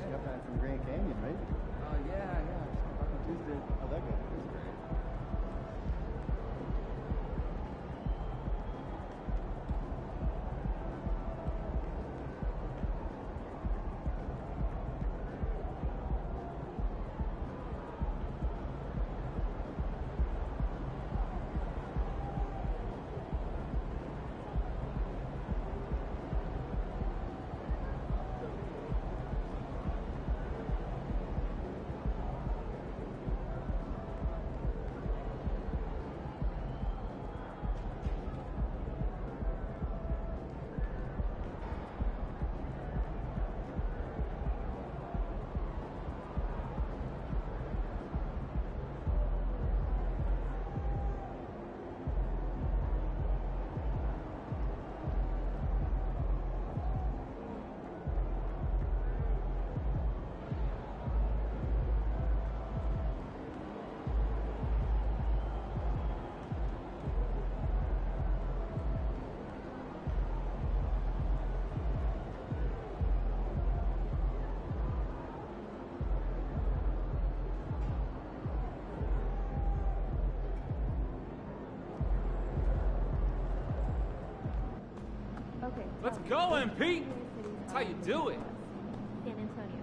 got that from Grand Canyon, right? Yeah. Fucking Tuesday. Oh, that guy. That was great. Let's go, MP! That's how you do it. San Antonio.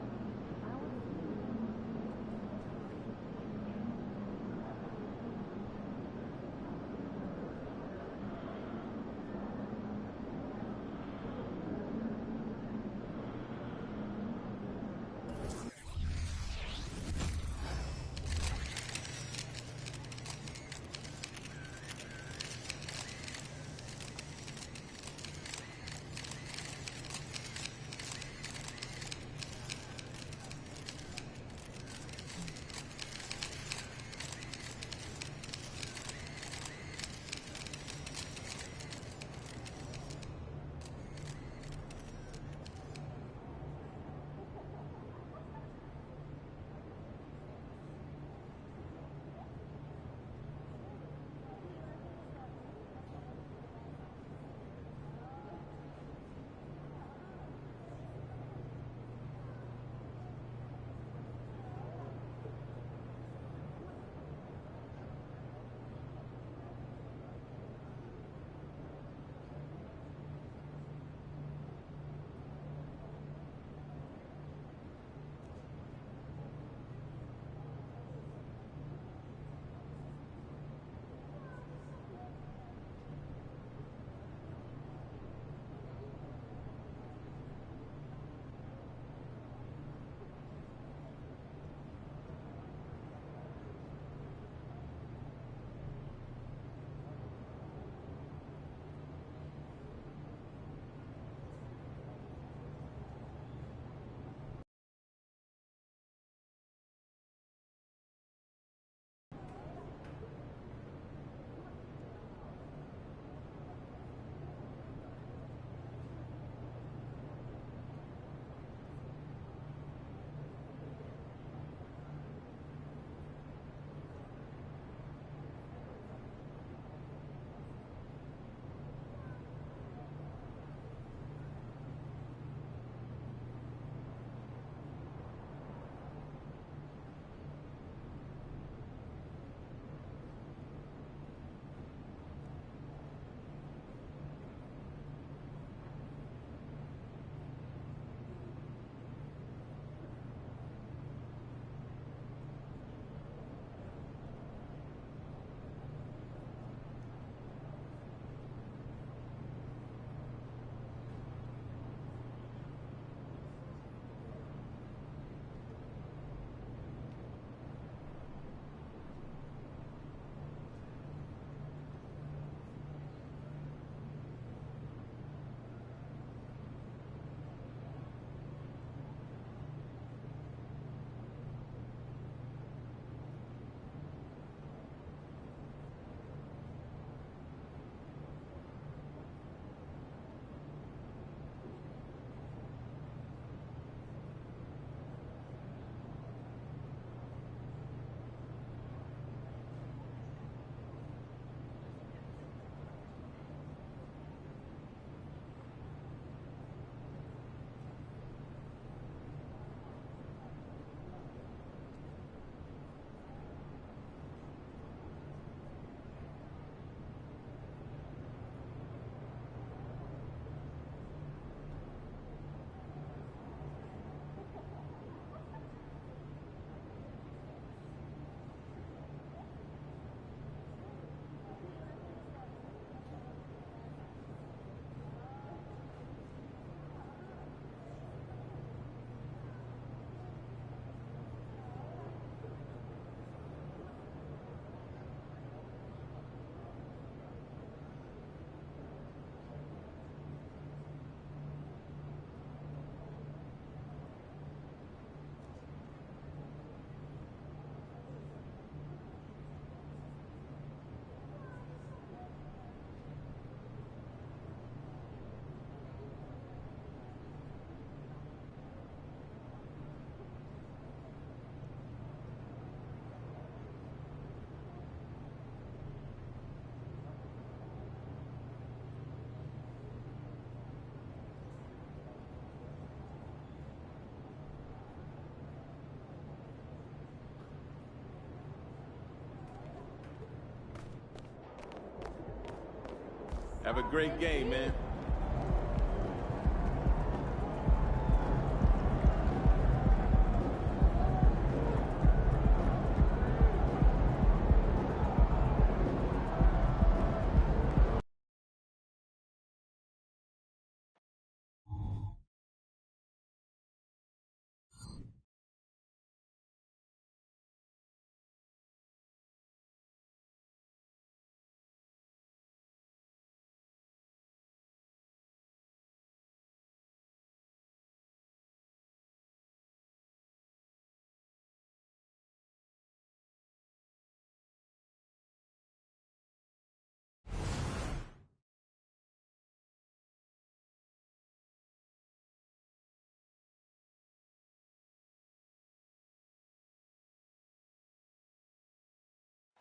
Have a great game, man.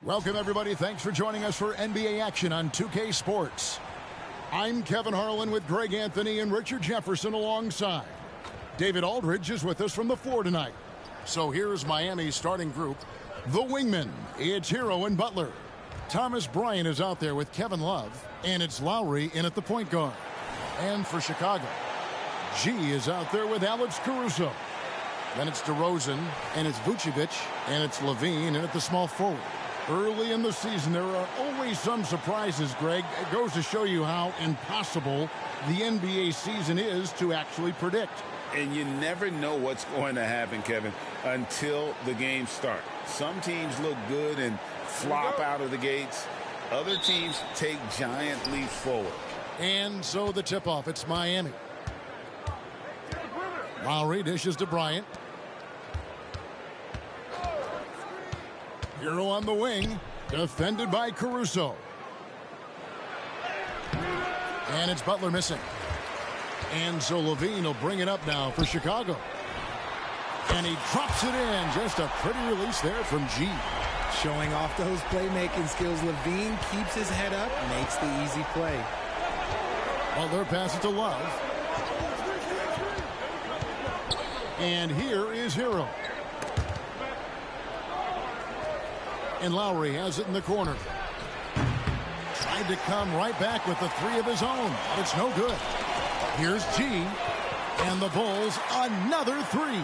Welcome, everybody. Thanks for joining us for NBA action on 2K Sports. I'm Kevin Harlan with Greg Anthony and Richard Jefferson alongside. David Aldridge is with us from the floor tonight. So here's Miami's starting group. The wingmen, it's Hero and Butler. Thomas Bryant is out there with Kevin Love, and it's Lowry in at the point guard. And for Chicago, G is out there with Alex Caruso. Then it's DeRozan, and it's Vucevic, and it's Levine in at the small forward. Early in the season, there are always some surprises, Greg. It goes to show you how impossible the NBA season is to actually predict. And you never know what's going to happen, Kevin, until the games start. Some teams look good and flop out of the gates. Other teams take giant leaps forward. And so the tip-off, it's Miami. Lowry dishes to Bryant. Hero on the wing, defended by Caruso. And it's Butler missing. And so Levine will bring it up now for Chicago. And he drops it in. Just a pretty release there from G. Showing off those playmaking skills. Levine keeps his head up, makes the easy play. Butler passes to Love. And here is Hero. And Lowry has it in the corner. Tried to come right back with the three of his own. But it's no good. Here's G. And the Bulls, another three.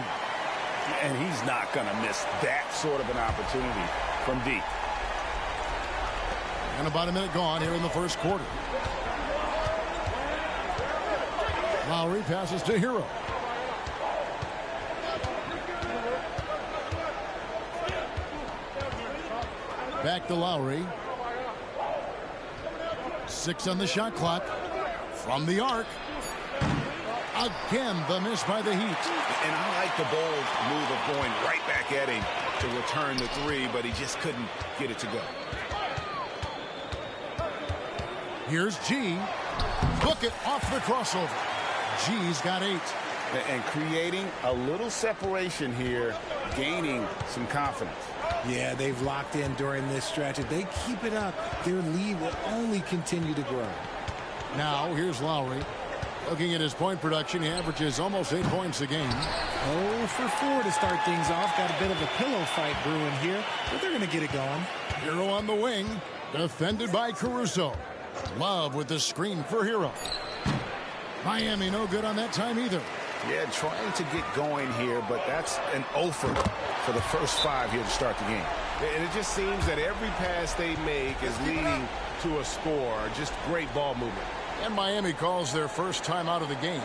And he's not going to miss that sort of an opportunity from deep. And about a minute gone here in the first quarter. Lowry passes to Hero. Back to Lowry. 6 on the shot clock. From the arc. Again, the miss by the Heat. And I like the Bulls' move of going right back at him to return the three, but he just couldn't get it to go. Here's G. Book it off the crossover. G's got 8. And creating a little separation here, gaining some confidence. Yeah, they've locked in during this stretch. If they keep it up, their lead will only continue to grow. Now, here's Lowry. Looking at his point production, he averages almost 8 points a game. 0 for 4 to start things off. Got a bit of a pillow fight brewing here, but they're going to get it going. Hero on the wing, defended by Caruso. Love with the screen for Hero. Miami no good on that time either. Yeah, trying to get going here, but that's an offer for the first 5 here to start the game. And it just seems that every pass they make is leading to a score. Just great ball movement. And Miami calls their first time out of the game.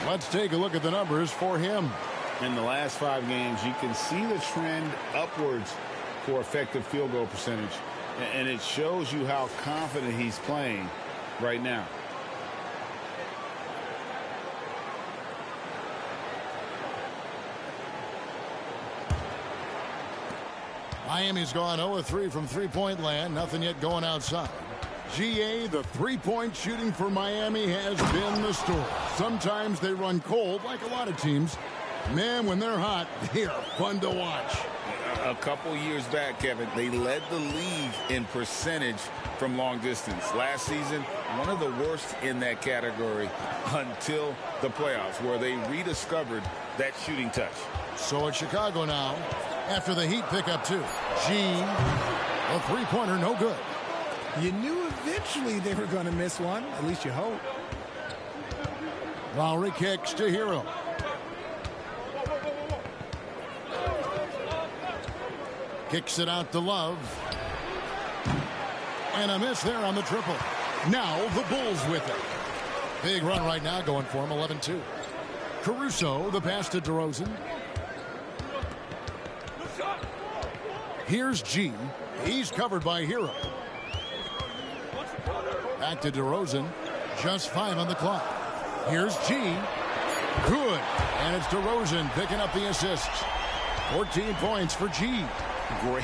Let's take a look at the numbers for him. In the last 5 games, you can see the trend upwards for effective field goal percentage. And it shows you how confident he's playing right now. Miami's gone 0-3 from three-point land. Nothing yet going outside. GA, the three-point shooting for Miami has been the story. Sometimes they run cold, like a lot of teams. Man, when they're hot, they are fun to watch. A couple years back, Kevin, they led the league in percentage from long distance. Last season, one of the worst in that category until the playoffs, where they rediscovered that shooting touch. So it's Chicago now after the Heat pick up two. A three-pointer, no good. You knew eventually they were going to miss one. At least you hope. Lowry kicks to Hero. Kicks it out to Love. And a miss there on the triple. Now the Bulls with it. Big run right now going for him, 11-2. Caruso, the pass to DeRozan. Here's G. He's covered by Hero. Back to DeRozan. Just 5 on the clock. Here's G. Good. And it's DeRozan picking up the assists. 14 points for G. Great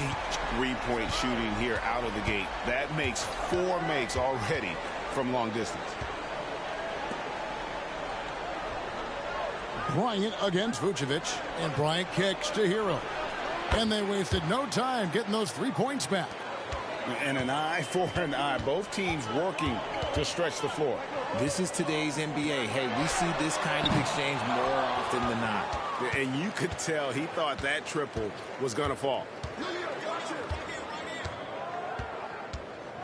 three-point shooting here out of the gate. That makes 4 makes already from long distance. Bryant against Vucevic. And Bryant kicks to Hero. And they wasted no time getting those 3 points back. And an eye for an eye. Both teams working to stretch the floor. This is today's NBA. Hey, we see this kind of exchange more often than not. And you could tell he thought that triple was going to fall.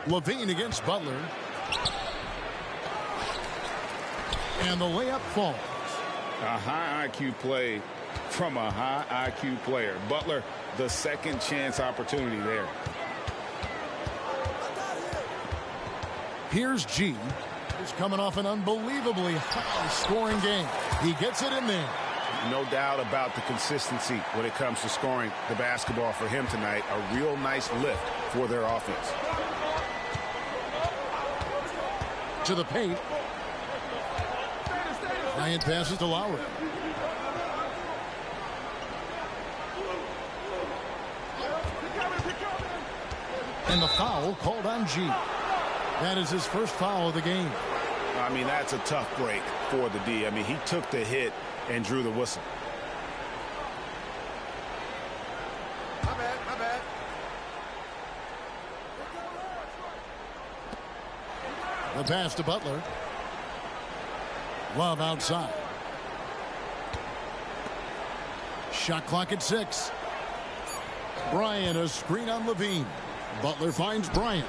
Levine against Butler. And the layup falls. A high IQ play from a high IQ player. Butler, the second chance opportunity there. Here's G. He's coming off an unbelievably high-scoring game. He gets it in there. No doubt about the consistency when it comes to scoring the basketball for him tonight. A real nice lift for their offense. To the paint. Bryant passes to Lowry. And the foul called on G. That is his first foul of the game. I mean, that's a tough break for the D. I mean, he took the hit and drew the whistle. My bad. The pass to Butler. Love outside. Shot clock at 6. Bryant, a screen on Levine. Butler finds Bryant.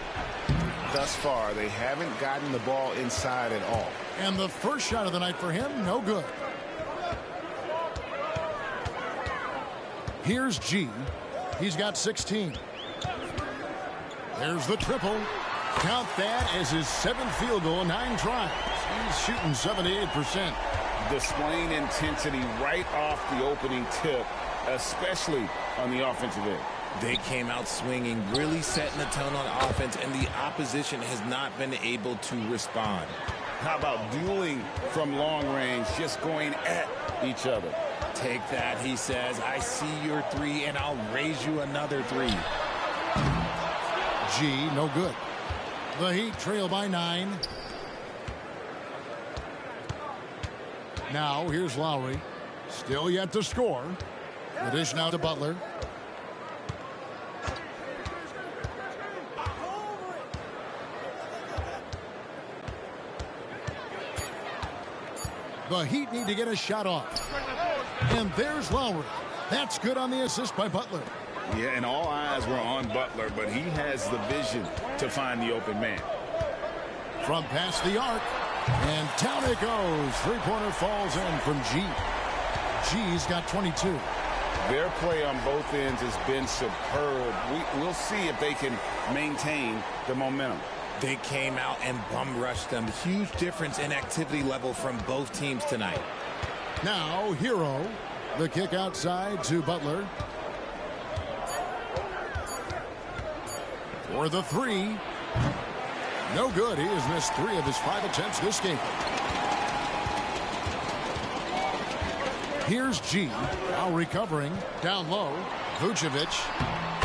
Thus far, they haven't gotten the ball inside at all. And the first shot of the night for him, no good. Here's G. He's got 16. There's the triple. Count that as his 7th field goal, 9 tries. He's shooting 78%. Displaying intensity right off the opening tip, especially on the offensive end. They came out swinging, really setting the tone on offense, and the opposition has not been able to respond. How about dueling from long range, just going at each other? Take that, he says. I see your 3, and I'll raise you another 3. G, no good. The Heat trail by 9. Now, here's Lowry. Still yet to score. The dish now to Butler. The Heat need to get a shot off. And there's Lowry. That's good on the assist by Butler. Yeah, and all eyes were on Butler, but he has the vision to find the open man. From past the arc. And down it goes. Three-pointer falls in from G. G's got 22. Their play on both ends has been superb. We'll see if they can maintain the momentum. They came out and bum rushed them. Huge difference in activity level from both teams tonight. Now, Hero. The kick outside to Butler. For the 3. No good. He has missed 3 of his 5 attempts this game. Here's G. Now recovering. Down low. Vucevic.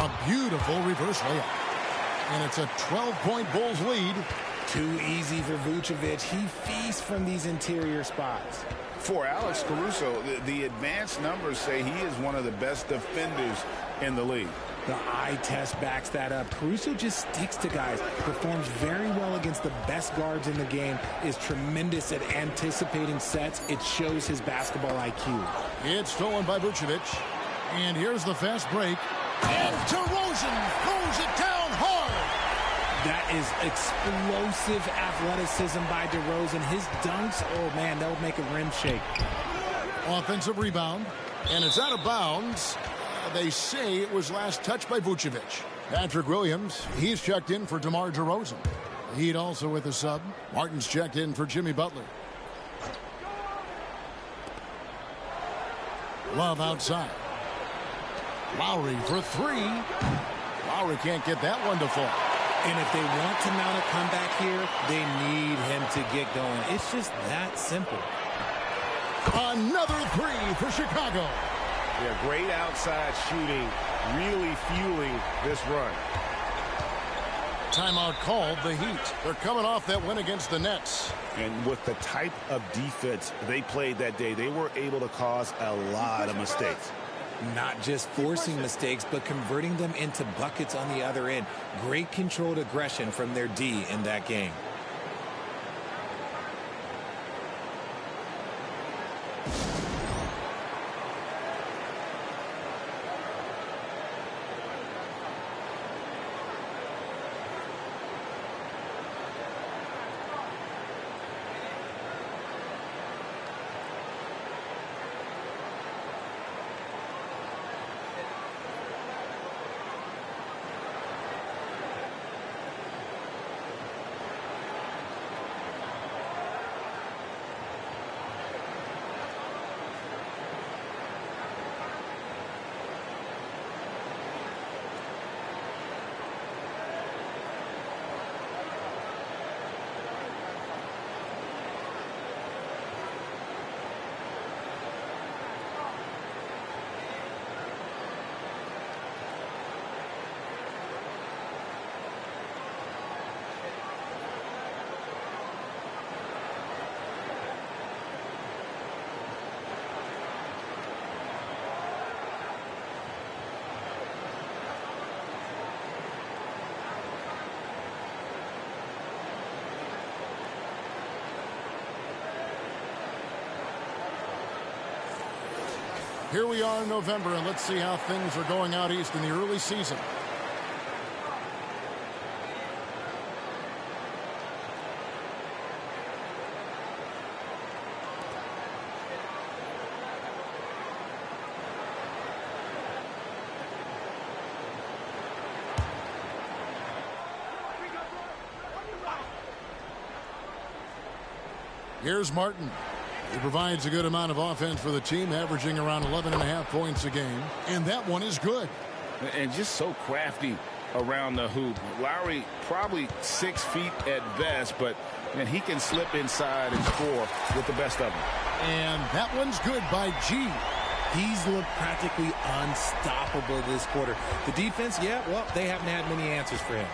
A beautiful reverse layup. And it's a 12-point Bulls lead. Too easy for Vucevic. He feasts from these interior spots. For Alex Caruso, the advanced numbers say he is one of the best defenders in the league. The eye test backs that up. Caruso just sticks to guys, performs very well against the best guards in the game, is tremendous at anticipating sets. It shows his basketball IQ. It's stolen by Vucevic. And here's the fast break. And DeRozan throws it down hard. That is explosive athleticism by DeRozan. His dunks, oh man, that would make a rim shake. Offensive rebound. And it's out of bounds. They say it was last touched by Vucevic. Patrick Williams, he's checked in for DeMar DeRozan. Heat also with a sub. Martin's checked in for Jimmy Butler. Love outside. Lowry for three. Lowry can't get that one to fall. And if they want to mount a comeback here, they need him to get going. It's just that simple. Another three for Chicago. Yeah, great outside shooting, really fueling this run. Timeout called. The Heat. They're coming off that win against the Nets. And with the type of defense they played that day, they were able to cause a lot of mistakes. Not just forcing mistakes, but converting them into buckets on the other end. Great controlled aggression from their D in that game. Here we are in November, and let's see how things are going out east in the early season. Here's Martin. He provides a good amount of offense for the team, averaging around 11.5 points a game. And that one is good. And just so crafty around the hoop. Lowry probably 6 feet at best, but man, he can slip inside and score with the best of them. And that one's good by G. He's looked practically unstoppable this quarter. The defense, yeah, well, they haven't had many answers for him.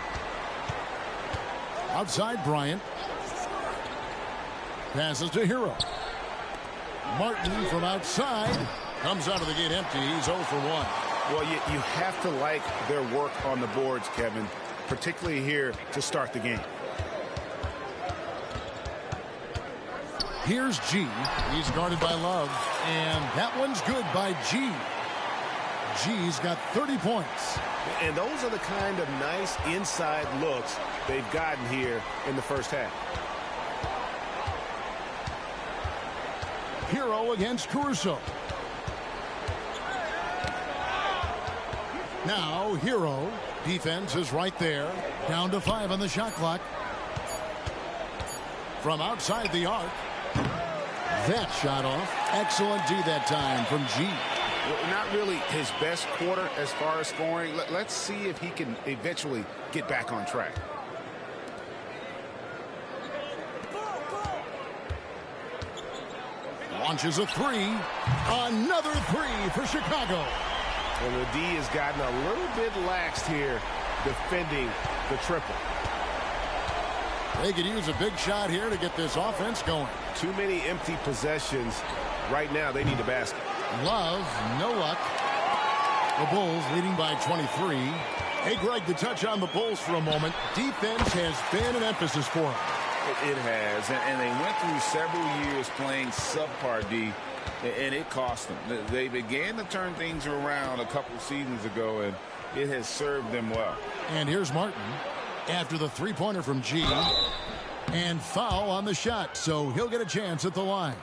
Outside Bryant. Passes to Hero. Martin from outside comes out of the gate empty. He's 0 for 1. Well, you have to like their work on the boards, Kevin, particularly here to start the game. Here's G. He's guarded by Love. And that one's good by G. G's got 30 points. And those are the kind of nice inside looks they've gotten here in the first half. Hero against Caruso. Now Hero. Defense is right there. Down to 5 on the shot clock. From outside the arc. That shot off. Excellent D that time from G. Well, not really his best quarter as far as scoring. Let's see if he can eventually get back on track. Launches a three. Another three for Chicago. And the D has gotten a little bit laxed here defending the triple. They could use a big shot here to get this offense going. Too many empty possessions. Right now, they need a basket. Love, no luck. The Bulls leading by 23. Hey, Greg, to touch on the Bulls for a moment, defense has been an emphasis for them. It has, and they went through several years playing subpar D, and it cost them. They began to turn things around a couple seasons ago, and it has served them well. And here's Martin after the three-pointer from G, and foul on the shot, so he'll get a chance at the line.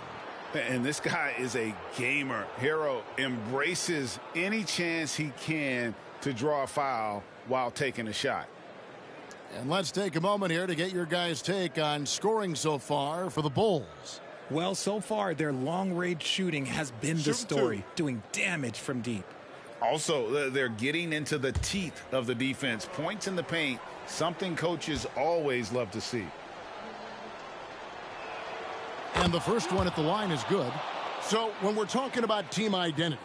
And this guy is a gamer. Hero embraces any chance he can to draw a foul while taking a shot. And let's take a moment here to get your guys' take on scoring so far for the Bulls. Well, so far, their long-range shooting has been the story, doing damage from deep. Also, they're getting into the teeth of the defense. Points in the paint, something coaches always love to see. And the first one at the line is good. So when we're talking about team identities,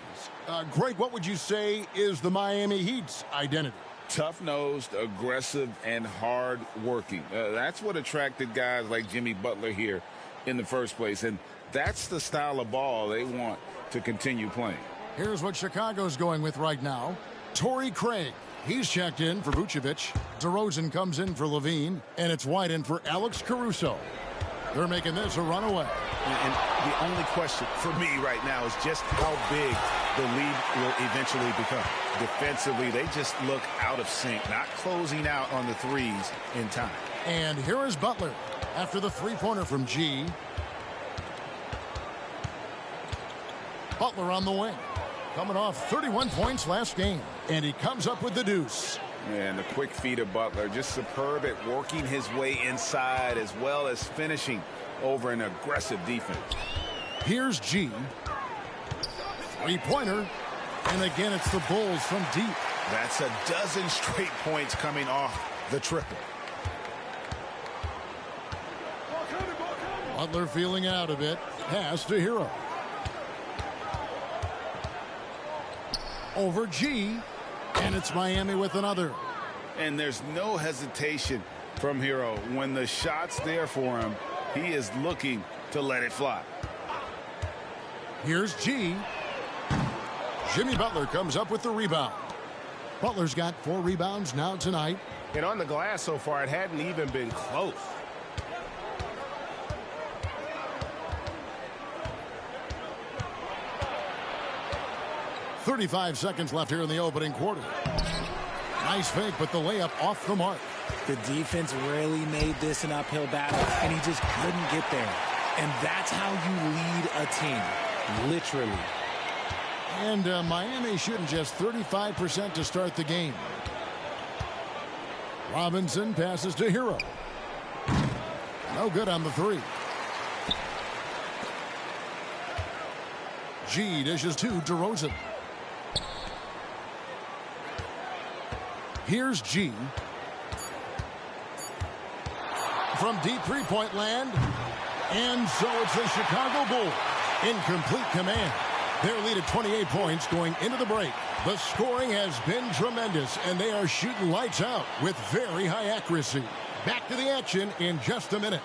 Greg, what would you say is the Miami Heat's identity? Tough-nosed, aggressive, and hard-working. That's what attracted guys like Jimmy Butler here in the first place. And that's the style of ball they want to continue playing. Here's what Chicago's going with right now. Torrey Craig. He's checked in for Vucevic. DeRozan comes in for Levine. And it's White in for Alex Caruso. They're making this a runaway. And the only question for me right now is just how big the lead will eventually become. Defensively, they just look out of sync, not closing out on the threes in time. And here is Butler after the three-pointer from G. Butler on the wing. Coming off 31 points last game. And he comes up with the deuce. And the quick feet of Butler, just superb at working his way inside as well as finishing over an aggressive defense. Here's G. Three-pointer. And again, it's the Bulls from deep. That's a dozen straight points coming off the triple. Butler feeling out of it. Pass to Hero. Over G. And it's Miami with another. And there's no hesitation from Hero. When the shot's there for him, he is looking to let it fly. Here's G. Jimmy Butler comes up with the rebound. Butler's got 4 rebounds now tonight. And on the glass so far, it hadn't even been close. .35 seconds left here in the opening quarter. Nice fake, but the layup off the mark. The defense really made this an uphill battle, and he just couldn't get there. And that's how you lead a team, literally. And Miami shooting just 35% to start the game. Robinson passes to Hero. No good on the three. G dishes to DeRozan. Here's G. From deep three-point land. And so it's the Chicago Bulls in complete command. Their lead at 28 points going into the break. The scoring has been tremendous, and they are shooting lights out with very high accuracy. Back to the action in just a minute.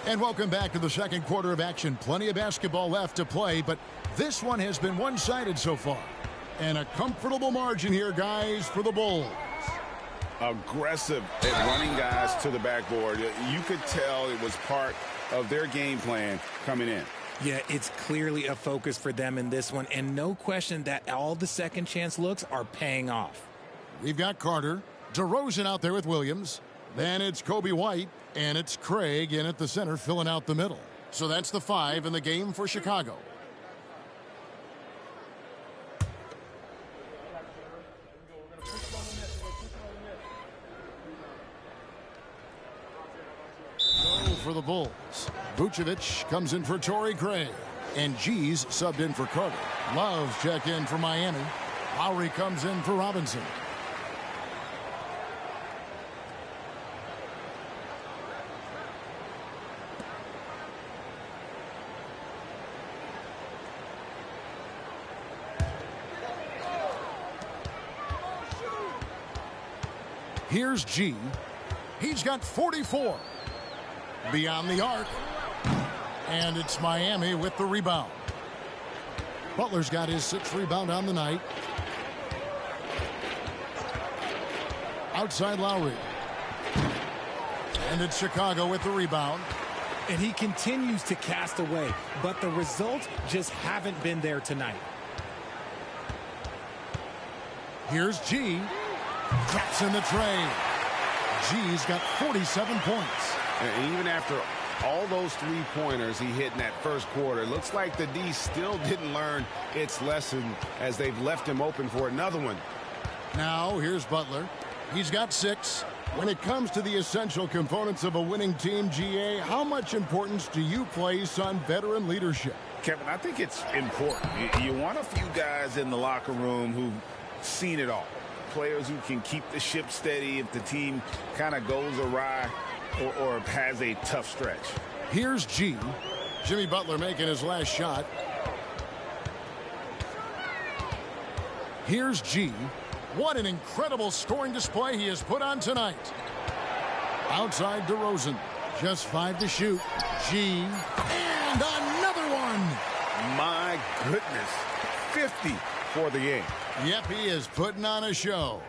And welcome back to the second quarter of action. Plenty of basketball left to play, but this one has been one-sided so far. And a comfortable margin here, guys, for the Bulls. Aggressive at running guys to the backboard. You could tell it was part of their game plan coming in. Yeah, it's clearly a focus for them in this one, and no question that all the second chance looks are paying off. We've got Carter, DeRozan out there with Williams. Then it's Kobe White. And it's Craig in at the center, filling out the middle. So that's the 5 in the game for Chicago. So for the Bulls, Vucevic comes in for Torrey Craig. And G's subbed in for Carter. Love check in for Miami. Lowry comes in for Robinson. Here's G. He's got 44. Beyond the arc. And it's Miami with the rebound. Butler's got his 6th rebound on the night. Outside Lowry. And it's Chicago with the rebound. And he continues to cast away, but the results just haven't been there tonight. Here's G. Drops in the tray. G's got 47 points. And even after all those three-pointers he hit in that first quarter, looks like the D still didn't learn its lesson as they've left him open for another one. Now here's Butler. He's got 6. When it comes to the essential components of a winning team, GA, how much importance do you place on veteran leadership? Kevin, I think it's important. You want a few guys in the locker room who've seen it all. Players who can keep the ship steady if the team kind of goes awry or has a tough stretch. Here's G. Jimmy Butler making his last shot. Here's G. What an incredible scoring display he has put on tonight. Outside DeRozan. Just 5 to shoot. G. And another one. My goodness. 50 for the game. Yep, he is putting on a show.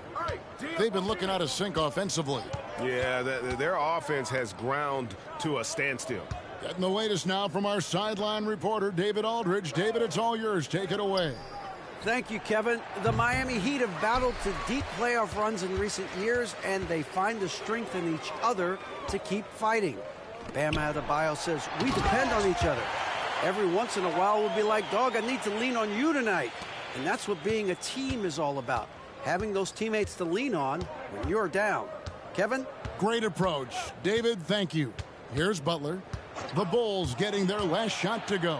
They've been looking out of sync offensively. Yeah, their offense has ground to a standstill. Getting the latest now from our sideline reporter, David Aldridge. David, it's all yours. Take it away. Thank you, Kevin. The Miami Heat have battled to deep playoff runs in recent years, and they find the strength in each other to keep fighting. Bam Adebayo says, we depend on each other. Every once in a while, we'll be like, dog, I need to lean on you tonight. And that's what being a team is all about. Having those teammates to lean on when you're down. Kevin? Great approach. David, thank you. Here's Butler. The Bulls getting their last shot to go.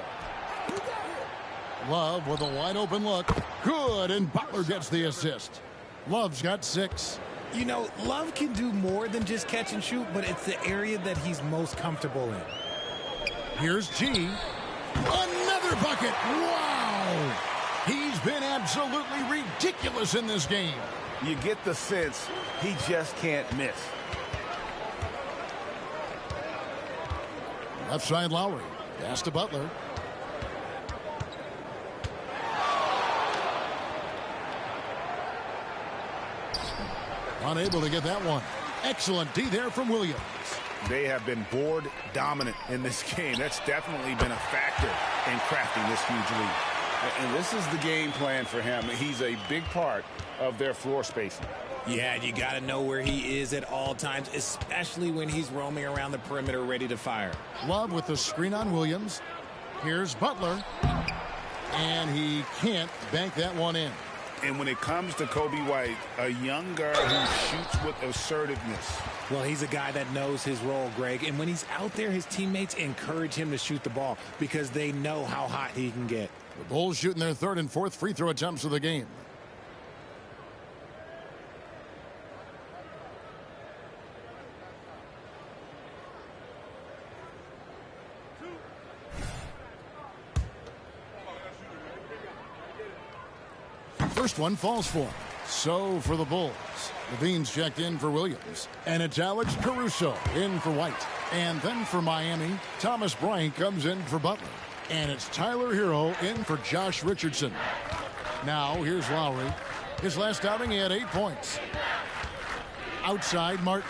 Love with a wide open look. Good, and Butler gets the assist. Love's got 6. You know, Love can do more than just catch and shoot, but it's the area that he's most comfortable in. Here's G. Another bucket. Wow! He's been absolutely ridiculous in this game. You get the sense he just can't miss. Left side Lowry. Pass to Butler. Unable to get that one. Excellent D there from Williams. They have been board dominant in this game. That's definitely been a factor in crafting this huge lead. And this is the game plan for him. He's a big part of their floor spacing. Yeah, you got to know where he is at all times, especially when he's roaming around the perimeter ready to fire. Love with the screen on Williams. Here's Butler. And he can't bank that one in. And when it comes to Kobe White, a young guard who shoots with assertiveness. Well, he's a guy that knows his role, Greg. And when he's out there, his teammates encourage him to shoot the ball because they know how hot he can get. The Bulls shooting their 3rd and 4th free throw attempts of the game. First one falls for him. So for the Bulls. Levine's checked in for Williams. And it's Alex Caruso in for White. And then for Miami, Thomas Bryant comes in for Butler. And it's Tyler Hero in for Josh Richardson. Now here's Lowry. His last outing, he had 8 points. Outside, Martin.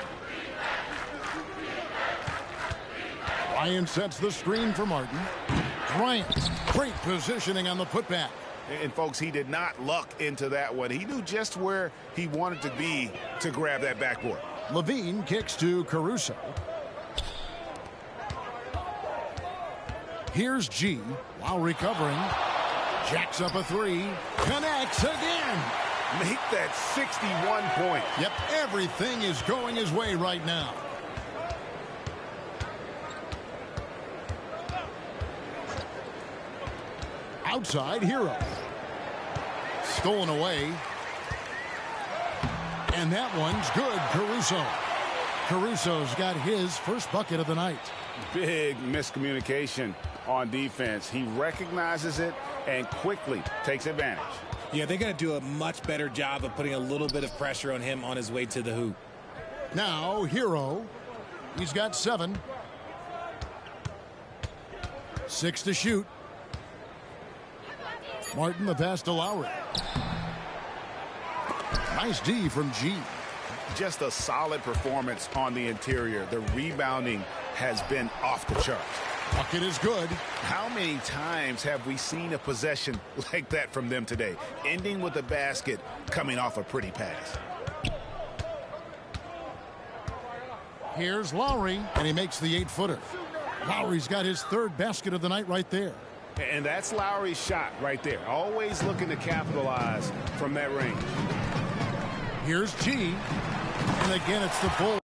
Bryant sets the screen for Martin. Bryant, great positioning on the putback. And, folks, he did not luck into that one. He knew just where he wanted to be to grab that backboard. Levine kicks to Caruso. Here's G. While recovering. Jacks up a three. Connects again. Make that 61 point. Yep, everything is going his way right now. Outside, Hero. Stolen away. And that one's good, Caruso. Caruso's got his first bucket of the night. Big miscommunication on defense. He recognizes it and quickly takes advantage. Yeah, they're going to do a much better job of putting a little bit of pressure on him on his way to the hoop. Now, Hero. He's got 7. 6 to shoot. Martin the pass to Lowry. Nice D from G. Just a solid performance on the interior. The rebounding has been off the charts. Bucket is good. How many times have we seen a possession like that from them today, ending with a basket coming off a pretty pass? Here's Lowry, and he makes the 8-footer. Lowry's got his 3rd basket of the night right there. And that's Lowry's shot right there. Always looking to capitalize from that range. Here's G. And again, it's the Bulls.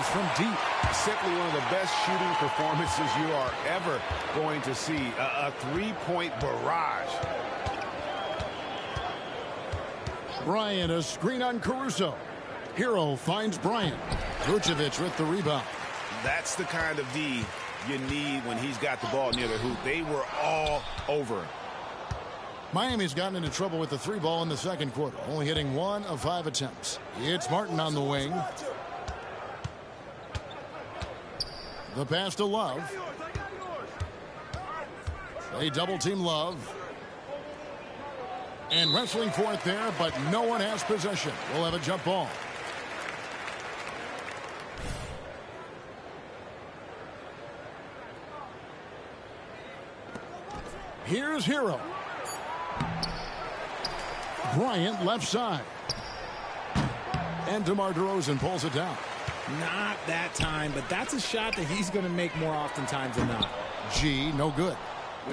from deep. Simply one of the best shooting performances you are ever going to see. A three-point barrage. Bryant, a screen on Caruso. Hero finds Bryant. Vucevic with the rebound. That's the kind of D you need when he's got the ball near the hoop. They were all over him. Miami's gotten into trouble with the three ball in the second quarter, only hitting 1 of 5 attempts. It's Martin on the wing. The pass to Love. They double team Love. And wrestling for it there, but no one has possession. We'll have a jump ball. Here's Hero. Bryant left side. And DeMar DeRozan pulls it down. Not that time, but that's a shot that he's going to make more oftentimes than not. G, no good.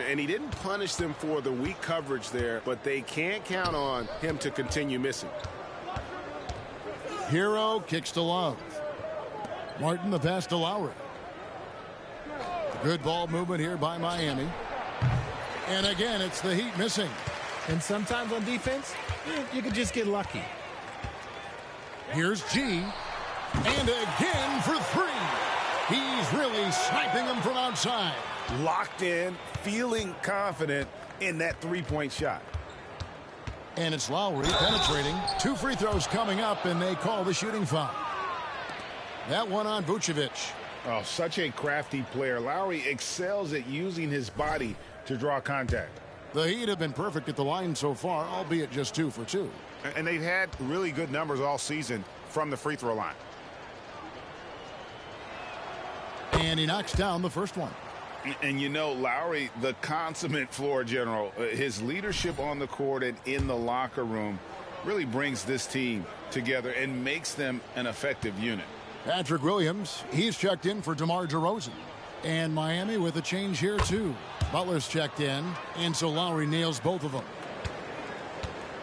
And he didn't punish them for the weak coverage there, but they can't count on him to continue missing. Hero kicks to Love. Martin the pass to Lowry. Good ball movement here by Miami. And again, it's the Heat missing. And sometimes on defense, you could just get lucky. Here's G. And again for 3. He's really sniping them from outside. Locked in, feeling confident in that three-point shot. And it's Lowry penetrating. 2 free throws coming up, and they call the shooting foul. That one on Vucevic. Oh, such a crafty player. Lowry excels at using his body to draw contact. The Heat have been perfect at the line so far, albeit just 2 for 2. And they've had really good numbers all season from the free throw line. And he knocks down the first one. And you know, Lowry, the consummate floor general, his leadership on the court and in the locker room really brings this team together and makes them an effective unit. Patrick Williams, he's checked in for DeMar DeRozan. And Miami with a change here, too. Butler's checked in, and so Lowry nails both of them.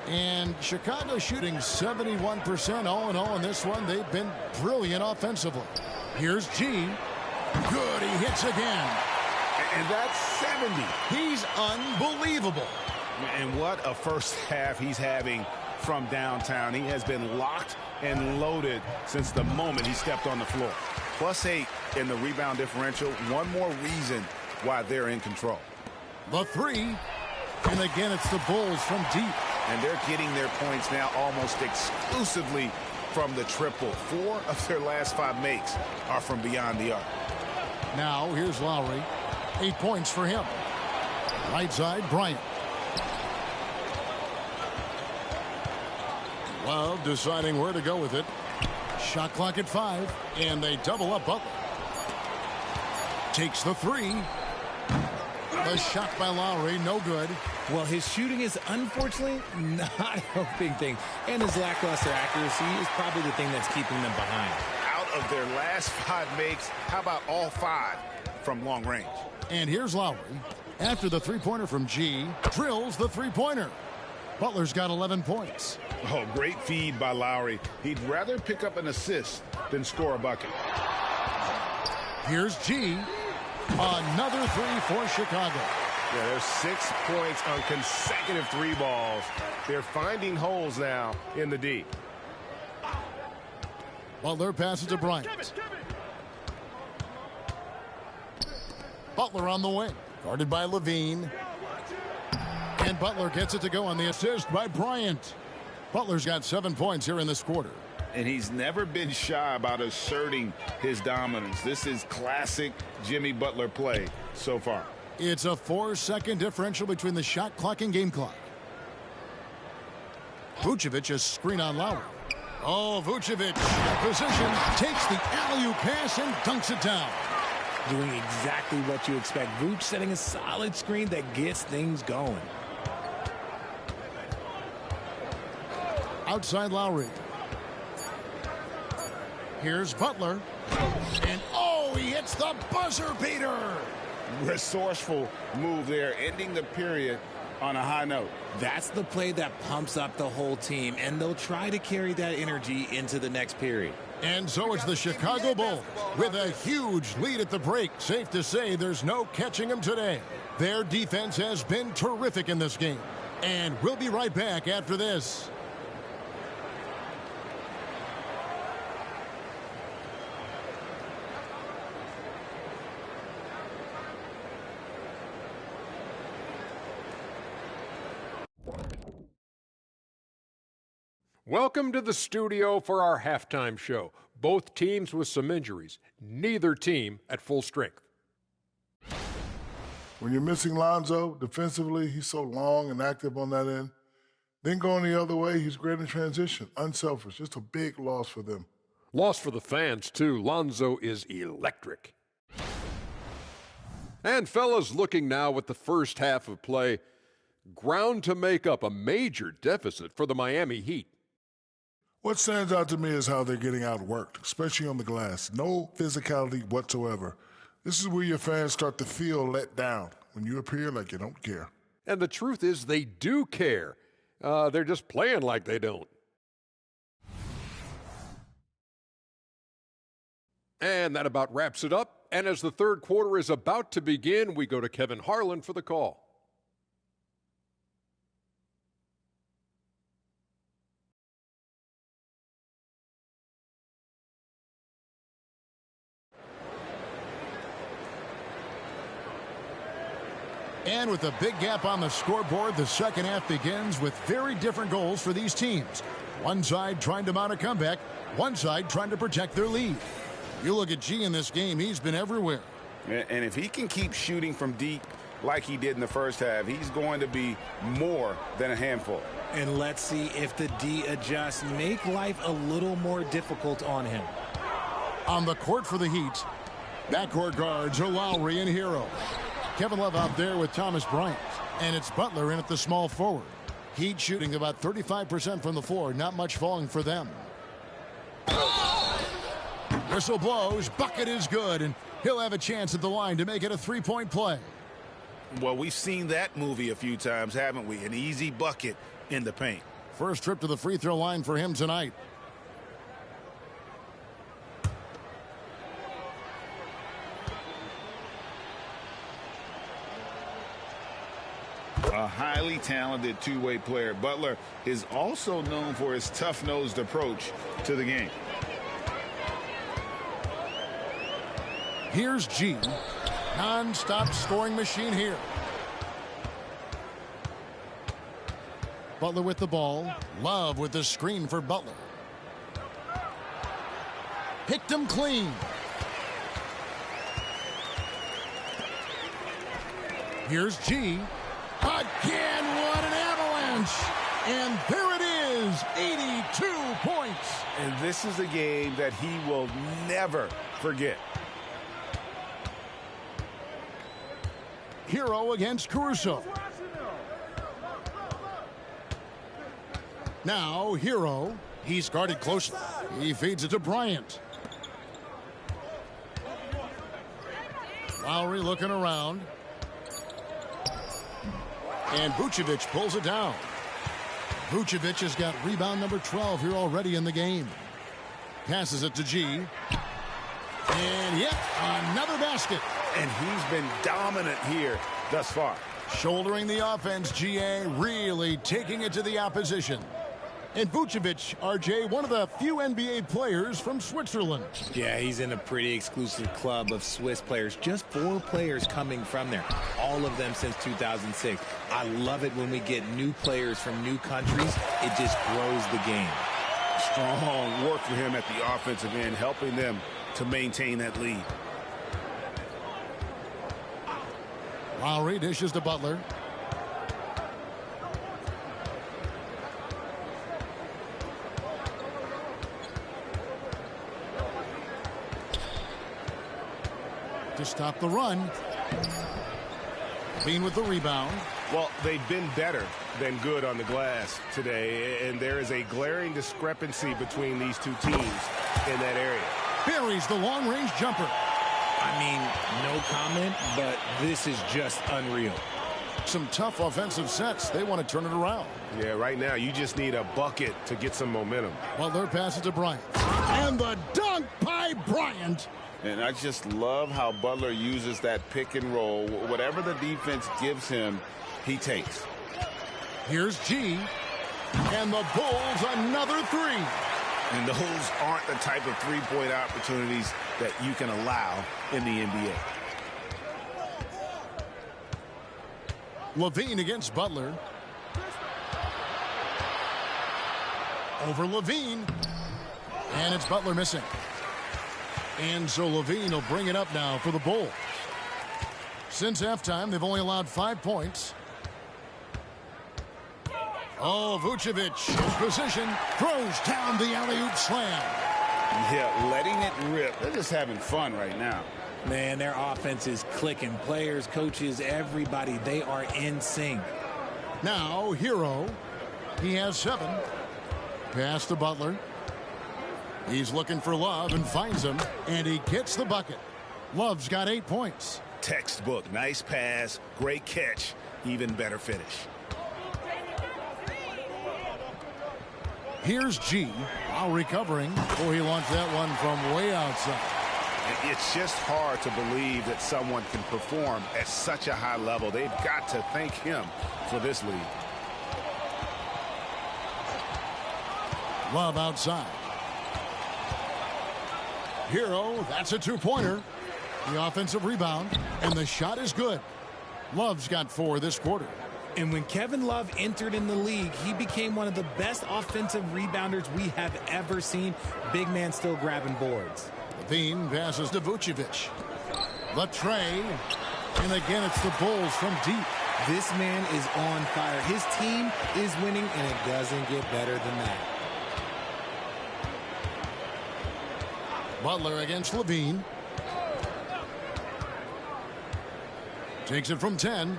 And Chicago shooting 71% all in all in this one. They've been brilliant offensively. Here's G. Good, he hits again. And that's 70. He's unbelievable. And what a first half he's having from downtown. He has been locked and loaded since the moment he stepped on the floor. +8 in the rebound differential. One more reason why they're in control. The 3. And again, it's the Bulls from deep. And they're getting their points now almost exclusively from the triple. 4 of their last 5 makes are from beyond the arc. Now, here's Lowry. 8 points for him. Right side, Bryant. Love deciding where to go with it. Shot clock at 5, and they double up Butler. Takes the 3. The shot by Lowry, no good. Well, his shooting is unfortunately not helping things, and his lackluster accuracy is probably the thing that's keeping them behind. Out of their last 5 makes, how about all 5 from long range? And here's Lowry. After the three-pointer from G, drills the three-pointer. Butler's got 11 points. Oh, great feed by Lowry. He'd rather pick up an assist than score a bucket. Here's G. Another 3 for Chicago. Yeah, there's 6 points on consecutive 3 balls. They're finding holes now in the D. Butler passes to Bryant. Butler on the wing. Guarded by Levine. And Butler gets it to go on the assist by Bryant. Butler's got 7 points here in this quarter. And he's never been shy about asserting his dominance. This is classic Jimmy Butler play so far. It's a 4-second differential between the shot clock and game clock. Vucevic a screen on Lowry. Oh, Vucevic in position, takes the alley-oop pass and dunks it down. Doing exactly what you expect. Vooch setting a solid screen that gets things going. Outside Lowry. Here's Butler. And oh, he hits the buzzer beater. Resourceful move there, ending the period on a high note. That's the play that pumps up the whole team, and they'll try to carry that energy into the next period. And so it's the Chicago Bulls with a huge lead at the break. Safe to say there's no catching them today. Their defense has been terrific in this game. And we'll be right back after this. Welcome to the studio for our halftime show. Both teams with some injuries. Neither team at full strength. When you're missing Lonzo defensively, he's so long and active on that end. Then going the other way, he's great in transition, unselfish. Just a big loss for them. Loss for the fans, too. Lonzo is electric. And fellas, looking now at the first half of play, ground to make up a major deficit for the Miami Heat. What stands out to me is how they're getting outworked, especially on the glass. No physicality whatsoever. This is where your fans start to feel let down when you appear like you don't care. And the truth is they do care. They're just playing like they don't. And that about wraps it up. And as the third quarter is about to begin, we go to Kevin Harlan for the call. And with a big gap on the scoreboard, the second half begins with very different goals for these teams. One side trying to mount a comeback, one side trying to protect their lead. You look at G in this game, he's been everywhere. And if he can keep shooting from deep like he did in the first half, he's going to be more than a handful. And let's see if the D adjusts, make life a little more difficult on him. On the court for the Heat, backcourt guards are Lowry and Hero. Kevin Love out there with Thomas Bryant. And it's Butler in at the small forward. Heat shooting about 35% from the floor. Not much falling for them. Whistle blows. Bucket is good. And he'll have a chance at the line to make it a three-point play. Well, we've seen that movie a few times, haven't we? An easy bucket in the paint. First trip to the free throw line for him tonight. A highly talented two-way player. Butler is also known for his tough-nosed approach to the game. Here's G. Non-stop scoring machine here. Butler with the ball. Love with the screen for Butler. Picked him clean. Here's G. Again, what an avalanche. And there it is, 82 points. And this is a game that he will never forget. Hero against Caruso. Now Hero. He's guarded closely. He feeds it to Bryant. Lowry looking around. And Vucevic pulls it down. Vucevic has got rebound number 12 here already in the game. Passes it to G. And yet another basket. And he's been dominant here thus far. Shouldering the offense, GA really taking it to the opposition. And Vucevic, RJ, one of the few NBA players from Switzerland. Yeah, he's in a pretty exclusive club of Swiss players. Just 4 players coming from there. All of them since 2006. I love it when we get new players from new countries. It just grows the game. Strong work for him at the offensive end, helping them to maintain that lead. Lowry dishes to Butler. To stop the run. Bean with the rebound. Well, they've been better than good on the glass today, and there is a glaring discrepancy between these two teams in that area. Buries the long-range jumper. I mean, no comment, but this is just unreal. Some tough offensive sets. They want to turn it around. Yeah, right now you just need a bucket to get some momentum. Butler passes to Bryant. And the dunk by Bryant. And I just love how Butler uses that pick and roll. Whatever the defense gives him, he takes. Here's G. And the Bulls another three. And those aren't the type of three-point opportunities that you can allow in the NBA. Levine against Butler. Over Levine. And it's Butler missing. And so Levine will bring it up now for the Bulls. Since halftime, they've only allowed 5 points. Oh, Vucevic, his position, throws down the alley-oop slam. Yeah, letting it rip. They're just having fun right now. Man, their offense is clicking. Players, coaches, everybody, they are in sync. Now, Hero. He has 7. Pass to Butler. He's looking for Love and finds him, and he gets the bucket. Love's got 8 points. Textbook. Nice pass. Great catch. Even better finish. Here's G. While recovering. Oh, he launched that one from way outside. It's just hard to believe that someone can perform at such a high level. They've got to thank him for this lead. Love outside. Hero, that's a 2-pointer. The offensive rebound, and the shot is good. Love's got 4 this quarter. And when Kevin Love entered in the league, he became one of the best offensive rebounders we have ever seen. Big man still grabbing boards. Levine passes to Vucevic. The tray. And again, it's the Bulls from deep. This man is on fire. His team is winning, and it doesn't get better than that. Butler against Levine. Takes it from 10.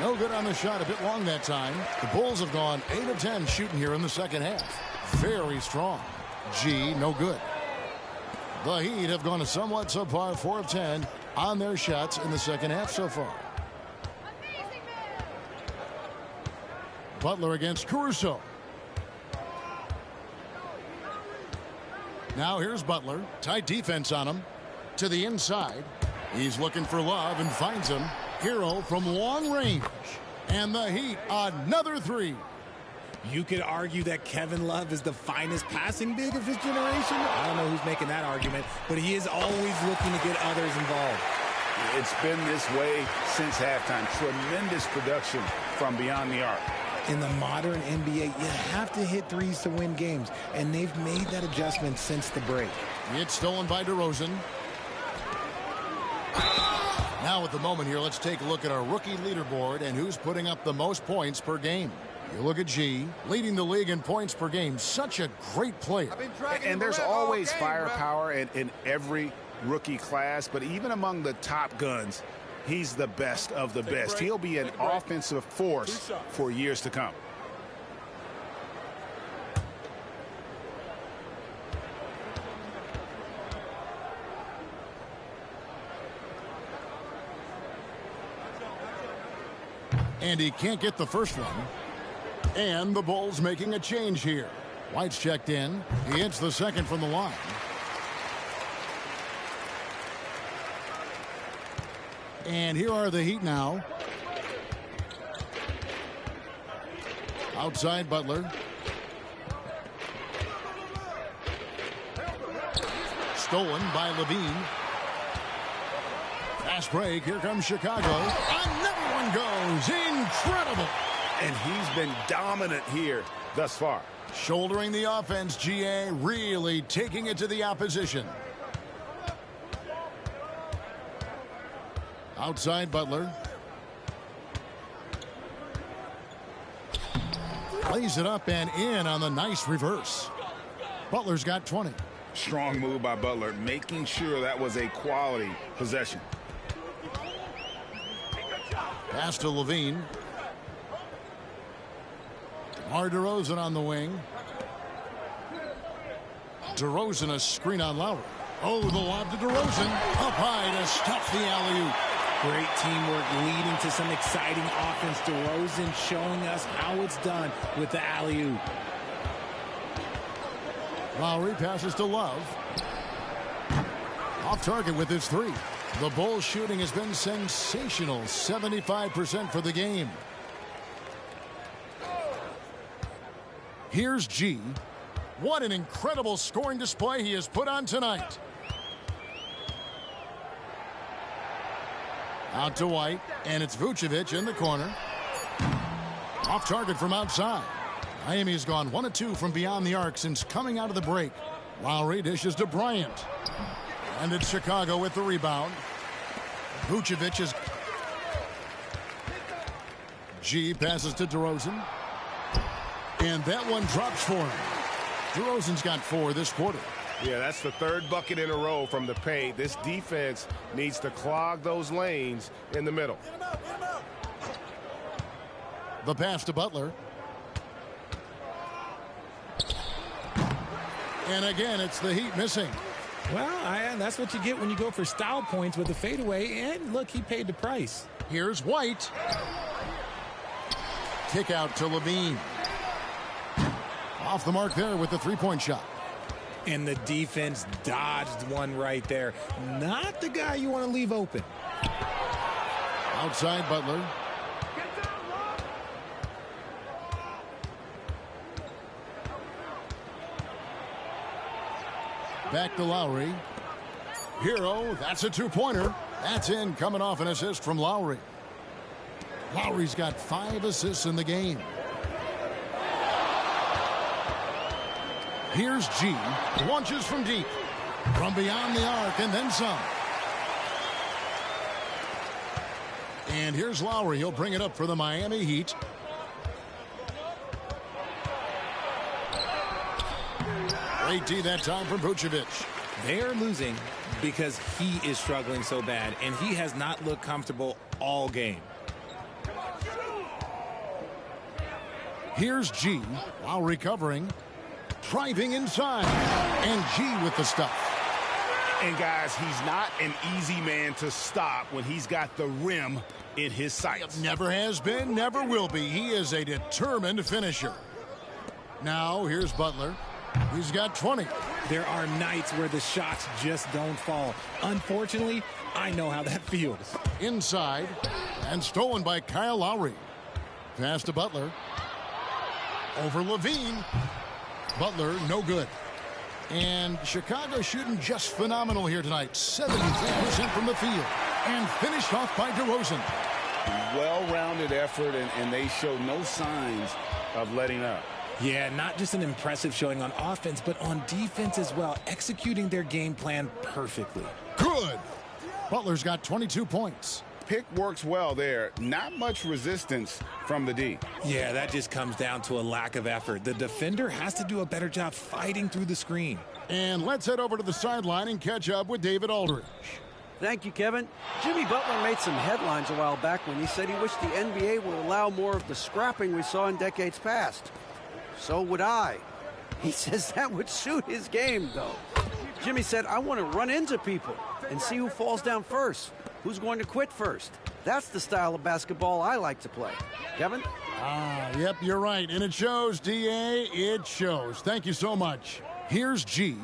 No good on the shot, a bit long that time. The Bulls have gone 8 of 10 shooting here in the second half. Very strong. G, no good. The Heat have gone a somewhat subpar 4 of 10 on their shots in the second half so far. Butler against Caruso. Now here's Butler. Tight defense on him. To the inside. He's looking for Love and finds him. Hero from long range. And the Heat, another 3. You could argue that Kevin Love is the finest passing big of his generation. I don't know who's making that argument, but he is always looking to get others involved. It's been this way since halftime. Tremendous production from beyond the arc. In the modern NBA, you have to hit threes to win games, and they've made that adjustment since the break. It's stolen by DeRozan. Now at the moment here, let's take a look at our rookie leaderboard and who's putting up the most points per game. You look at G, leading the league in points per game. Such a great player. And there's always firepower in every rookie class, but even among the top guns, he's the best of the best. He'll be an offensive force for years to come. And he can't get the first one. And the Bulls making a change here. White's checked in. He hits the second from the line. And here are the Heat now. Outside Butler. Stolen by Levine. Fast break. Here comes Chicago. Another one goes. Incredible. And he's been dominant here thus far. Shouldering the offense, GA really taking it to the opposition. Outside Butler. Lays it up and in on the nice reverse. Butler's got 20. Strong move by Butler, making sure that was a quality possession. Pass to Levine. DeMar DeRozan on the wing. DeRozan a screen on Lowry. Oh, the lob to DeRozan. Up high to stuff the alley-oop. Great teamwork leading to some exciting offense. DeRozan showing us how it's done with the alley-oop. Lowry passes to Love. Off target with his three. The Bulls shooting has been sensational. 75% for the game. Here's G. What an incredible scoring display he has put on tonight. Out to White, and it's Vucevic in the corner. Off target from outside. Miami's gone 1 of 2 from beyond the arc since coming out of the break. Lowry dishes to Bryant. And it's Chicago with the rebound. Vucevic is... G passes to DeRozan. And that one drops for him. DeRozan's got 4 this quarter. Yeah, that's the 3rd bucket in a row from the paint. This defense needs to clog those lanes in the middle. The pass to Butler. And again, it's the Heat missing. Well, that's what you get when you go for style points with the fadeaway. And look, he paid the price. Here's White. Kick out to Levine. Off the mark there with the three-point shot. And the defense dodged one right there. Not the guy you want to leave open. Outside Butler. Back to Lowry. Hero, that's a two-pointer. That's in, coming off an assist from Lowry. Lowry's got 5 assists in the game. Here's G. Launches from deep. From beyond the arc and then some. And here's Lowry. He'll bring it up for the Miami Heat. Great D that time from Vucevic. They are losing because he is struggling so bad, and he has not looked comfortable all game. Here's G. While recovering. Driving inside. And G with the stuff. And guys, he's not an easy man to stop when he's got the rim in his sights. Never has been, never will be. He is a determined finisher. Now, here's Butler. He's got 20. There are nights where the shots just don't fall. Unfortunately, I know how that feels. Inside, and stolen by Kyle Lowry. Pass to Butler. Over Levine. Butler, no good. And Chicago shooting just phenomenal here tonight. 73% from the field. And finished off by DeRozan. Well-rounded effort, and they show no signs of letting up. Yeah, not just an impressive showing on offense, but on defense as well, executing their game plan perfectly. Good. Butler's got 22 points. Pick works well there. Not much resistance from the D. Yeah, that just comes down to a lack of effort. The defender has to do a better job fighting through the screen. And let's head over to the sideline and catch up with David Aldridge. Thank you, Kevin. Jimmy Butler made some headlines a while back when he said he wished the NBA would allow more of the scrapping we saw in decades past. So would I. He says that would suit his game, though. Jimmy said, I want to run into people and see who falls down first. Who's going to quit first? That's the style of basketball I like to play. Kevin? Yep, you're right. And it shows, D.A. It shows. Thank you so much. Here's G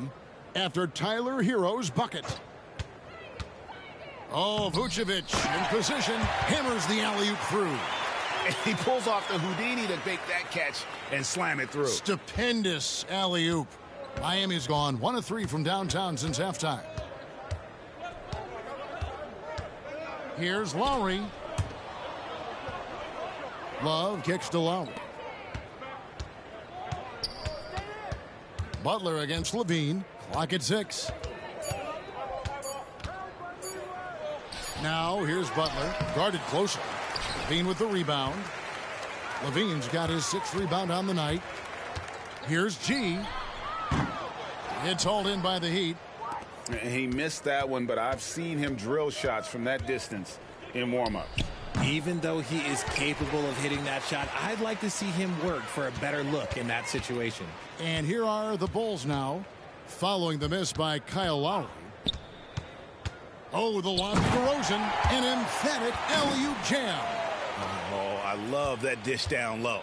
after Tyler Hero's bucket. Oh, Vucevic in position. Hammers the alley-oop through. And he pulls off the Houdini to make that catch and slam it through. Stupendous alley-oop. Miami's gone 1 of 3 from downtown since halftime. Here's Lowry. Love kicks to Lowry. Butler against Levine. Clock at 6. Now here's Butler. Guarded closely. Levine with the rebound. Levine's got his 6th rebound on the night. Here's G. It's hauled in by the Heat. He missed that one, but I've seen him drill shots from that distance in warm-ups. Even though he is capable of hitting that shot, I'd like to see him work for a better look in that situation. And here are the Bulls now, following the miss by Kyle Lowry. Oh, the lob to DeRozan, an emphatic alley-oop jam. Oh, I love that dish down low.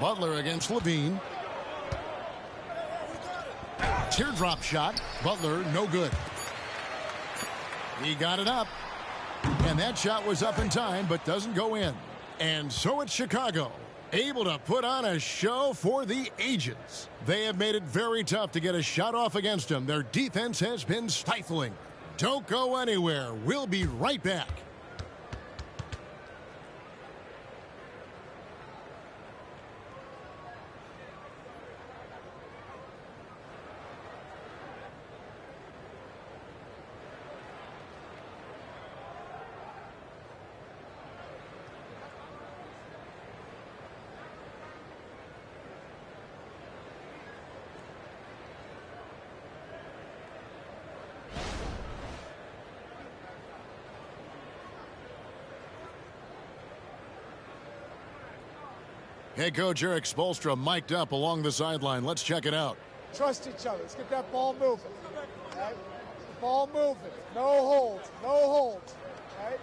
Butler against Levine. Teardrop shot. Butler, no good. He got it up. And that shot was up in time, but doesn't go in. And so it's Chicago, able to put on a show for the ages. They have made it very tough to get a shot off against them. Their defense has been stifling. Don't go anywhere. We'll be right back. Head coach Eric Spoelstra mic'd up along the sideline. Let's check it out. Trust each other. Let's get that ball moving. Right? Ball moving. No holds. No holds. Right?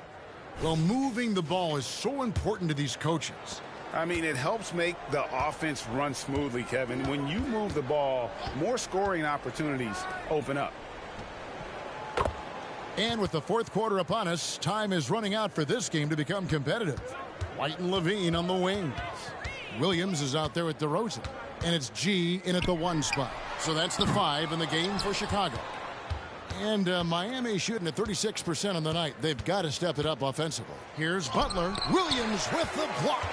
Well, moving the ball is so important to these coaches. I mean, it helps make the offense run smoothly, Kevin. When you move the ball, more scoring opportunities open up. And with the fourth quarter upon us, time is running out for this game to become competitive. White and Levine on the wings. Williams is out there with DeRozan. And it's G in at the 1 spot. So that's the 5 in the game for Chicago. And Miami shooting at 36% on the night. They've got to step it up offensively. Here's Butler. Williams with the block.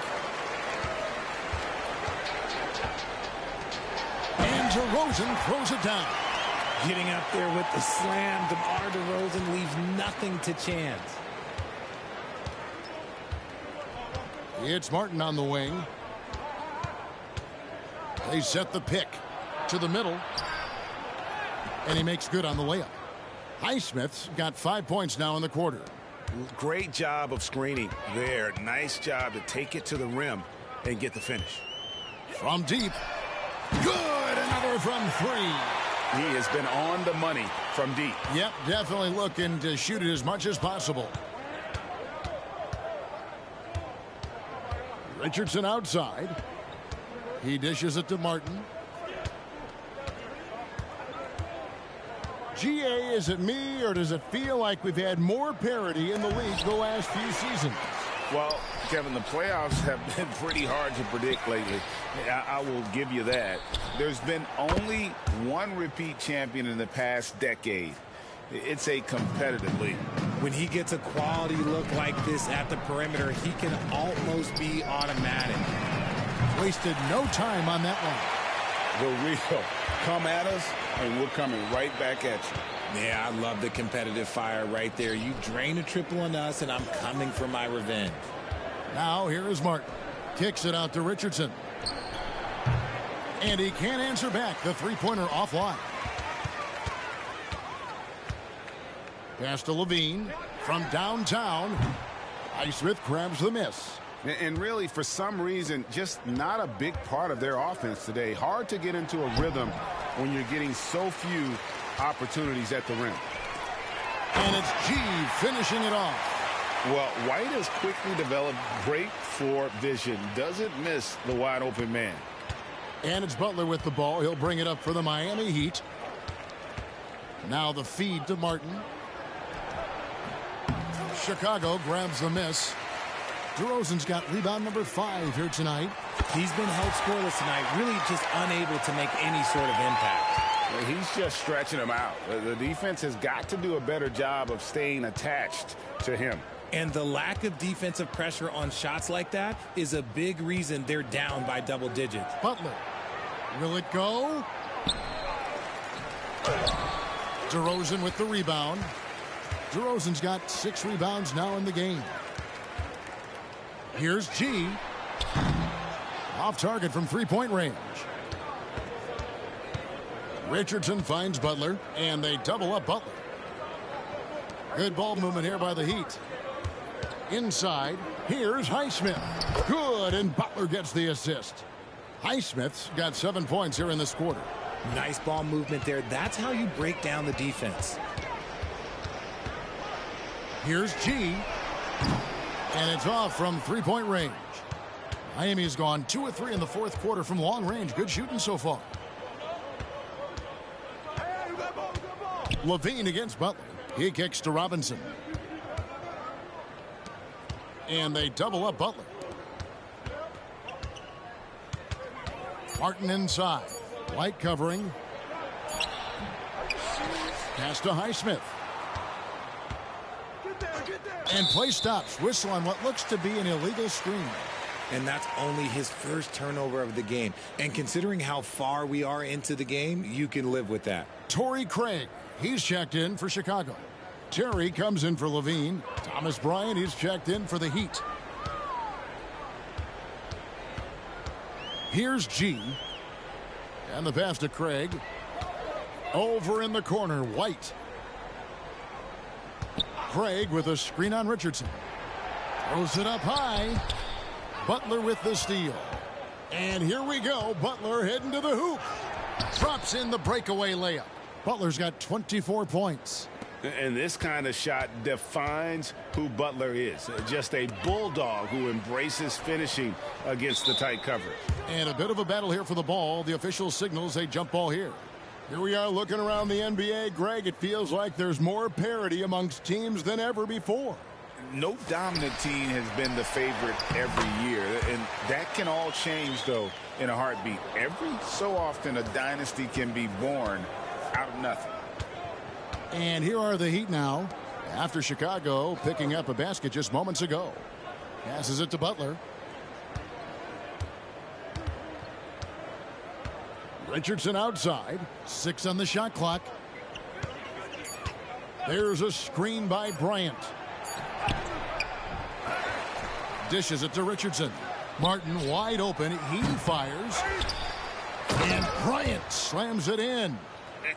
And DeRozan throws it down. Getting up there with the slam. DeMar DeRozan leaves nothing to chance. It's Martin on the wing. They set the pick to the middle. And he makes good on the layup. Highsmith's got 5 points now in the quarter. Great job of screening there. Nice job to take it to the rim and get the finish. From deep. Good. Another from 3. He has been on the money from deep. Yep, definitely looking to shoot it as much as possible. Richardson outside. He dishes it to Martin. GA, is it me, or does it feel like we've had more parity in the league the last few seasons? Well, Kevin, the playoffs have been pretty hard to predict lately. I will give you that. There's been only one repeat champion in the past decade. It's a competitive league. When he gets a quality look like this at the perimeter, he can almost be automatic. Wasted no time on that one. The real come at us, and we're coming right back at you. Yeah, I love the competitive fire right there. You drain a triple on us, and I'm coming for my revenge. Now here is Martin. Kicks it out to Richardson. And he can't answer back. The three-pointer offline. Pass to Levine from downtown. Highsmith grabs the miss. And really, for some reason, just not a big part of their offense today. Hard to get into a rhythm when you're getting so few opportunities at the rim. And it's G finishing it off. Well, White has quickly developed great floor vision. Doesn't miss the wide open man. And it's Butler with the ball. He'll bring it up for the Miami Heat. Now the feed to Martin. Chicago grabs the miss. DeRozan's got rebound number 5 here tonight. He's been held scoreless tonight, really just unable to make any sort of impact. Well, he's just stretching him out. The defense has got to do a better job of staying attached to him. And the lack of defensive pressure on shots like that is a big reason they're down by double digits. Butler. Will it go? DeRozan with the rebound. DeRozan's got 6 rebounds now in the game. Here's G. Off target from three-point range. Richardson finds Butler, and they double up Butler. Good ball movement here by the Heat. Inside, here's Highsmith. Good, and Butler gets the assist. Highsmith's got 7 points here in this quarter. Nice ball movement there. That's how you break down the defense. Here's G. And it's off from three-point range. Miami's gone 2 of 3 in the fourth quarter from long range. Good shooting so far. Levine against Butler. He kicks to Robinson. And they double up Butler. Martin inside. White covering. Pass to Highsmith. And play stops. Whistle on what looks to be an illegal screen. And that's only his first turnover of the game. And considering how far we are into the game, you can live with that. Torrey Craig. He's checked in for Chicago. Terry comes in for Levine. Thomas Bryant, he's checked in for the Heat. Here's G. And the pass to Craig. Over in the corner, White. Craig with a screen on Richardson. Throws it up high. Butler with the steal. And here we go. Butler heading to the hoop. Drops in the breakaway layup. Butler's got 24 points. And this kind of shot defines who Butler is. Just a bulldog who embraces finishing against the tight coverage. And a bit of a battle here for the ball. The official signals a jump ball here. Here we are looking around the NBA. Greg, it feels like there's more parity amongst teams than ever before. No dominant team has been the favorite every year, and that can all change, though, in a heartbeat. Every so often, a dynasty can be born out of nothing. And here are the Heat now, after Chicago picking up a basket just moments ago. Passes it to Butler. Richardson outside. 6 on the shot clock. There's a screen by Bryant. Dishes it to Richardson. Martin wide open. He fires. And Bryant slams it in.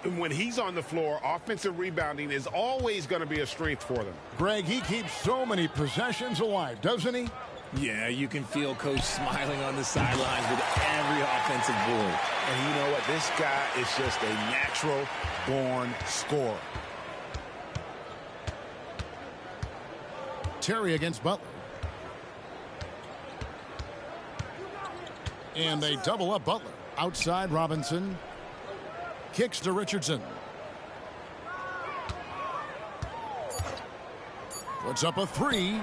And when he's on the floor, offensive rebounding is always going to be a strength for them. Greg, he keeps so many possessions alive, doesn't he? Yeah, you can feel Coach smiling on the sidelines with every offensive board. And you know what? This guy is just a natural-born scorer. Terry against Butler. And they double up Butler. Outside Robinson. Kicks to Richardson. Puts up a 3.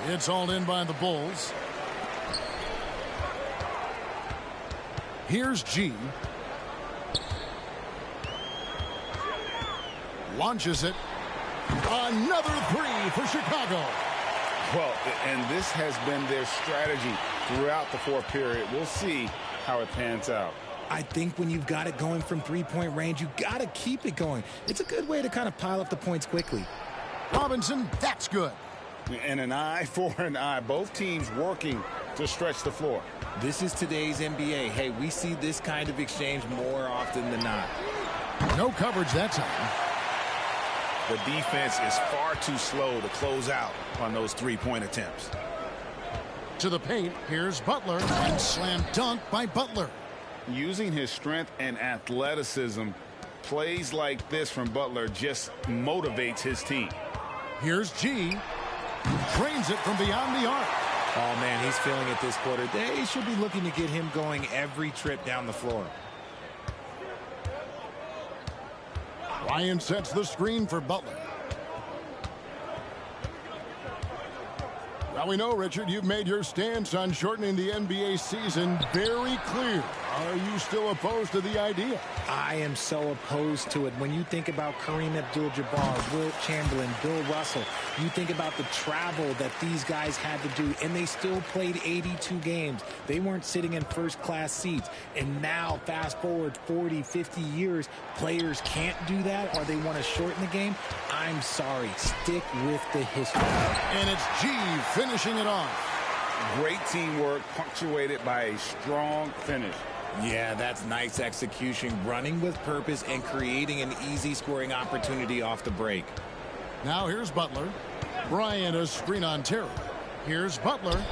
It's all in by the Bulls. Here's G. Launches it. Another 3 for Chicago. Well, and this has been their strategy throughout the fourth period. We'll see how it pans out. I think when you've got it going from three-point range, you got to keep it going. It's a good way to kind of pile up the points quickly. Robinson, that's good. And an eye for an eye. Both teams working to stretch the floor. This is today's NBA. Hey, we see this kind of exchange more often than not. No coverage that time. The defense is far too slow to close out on those three-point attempts. To the paint, here's Butler, and slam dunk by Butler. Using his strength and athleticism, plays like this from Butler just motivates his team. Here's G. Drains it from beyond the arc. Oh, man, he's feeling it this quarter. They should be looking to get him going every trip down the floor. Ryan sets the screen for Butler. Well, we know, Richard, you've made your stance on shortening the NBA season very clear. Are you still opposed to the idea? I am so opposed to it. When you think about Kareem Abdul-Jabbar, Wilt Chamberlain, Bill Russell, you think about the travel that these guys had to do, and they still played 82 games. They weren't sitting in first-class seats. And now, fast forward 40, 50 years, players can't do that, or they want to shorten the game. I'm sorry. Stick with the history. And it's G finishing it off. Great teamwork, punctuated by a strong finish. Yeah, that's nice execution, running with purpose and creating an easy scoring opportunity off the break. Now here's Butler. Bryant a screen on Terry. Here's Butler.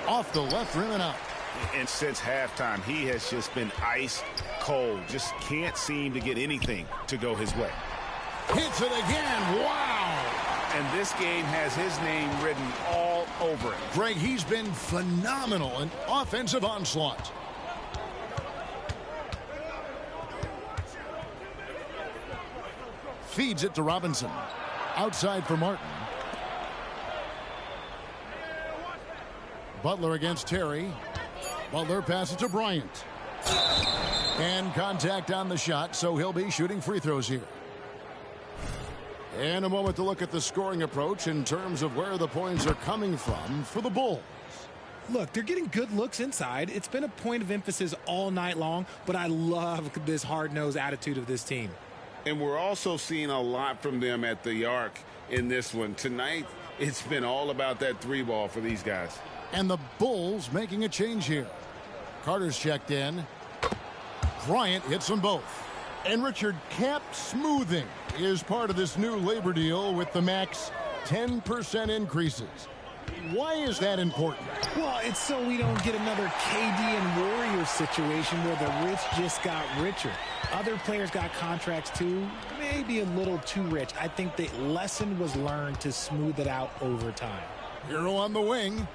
Off the left rim and out. And since halftime, he has just been ice cold. Just can't seem to get anything to go his way. Hits it again. Wow. And this game has his name written all over it. Greg, he's been phenomenal in offensive onslaught. Feeds it to Robinson. Outside for Martin. Butler against Terry. Butler passes to Bryant. And contact on the shot, so he'll be shooting free throws here. And a moment to look at the scoring approach in terms of where the points are coming from for the Bulls. Look, they're getting good looks inside. It's been a point of emphasis all night long, but I love this hard-nosed attitude of this team. And we're also seeing a lot from them at the arc in this one. Tonight, it's been all about that three ball for these guys. And the Bulls making a change here. Carter's checked in. Bryant hits them both. And Richard, cap smoothing is part of this new labor deal with the max 10% increases. Why is that important? Well, it's so we don't get another KD and Warriors situation where the rich just got richer. Other players got contracts too, maybe a little too rich. I think the lesson was learned to smooth it out over time. Hero on the wing.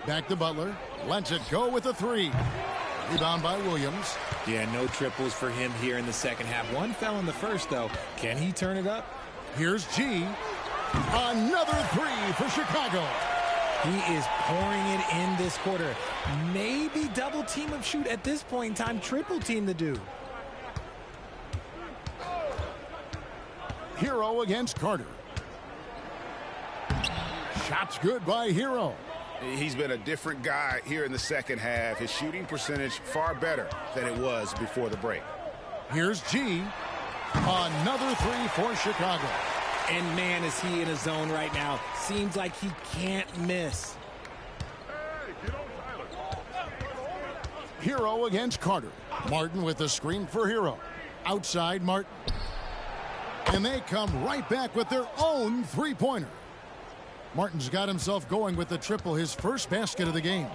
Back to Butler. Lets it go with a three. Rebound by Williams. Yeah, no triples for him here in the second half. One fell in the first, though. Can he turn it up? Here's G. Another three for Chicago. He is pouring it in this quarter. Maybe double team of shoot at this point in time. Triple team the dude. Hero against Carter. Shots good by Hero. He's been a different guy here in the second half. His shooting percentage far better than it was before the break. Here's G. Another three for Chicago. And man, is he in a zone right now. Seems like he can't miss. Hero against Carter. Martin with the screen for Hero. Outside Martin. And they come right back with their own three-pointer. Martin's got himself going with the triple, his first basket of the game.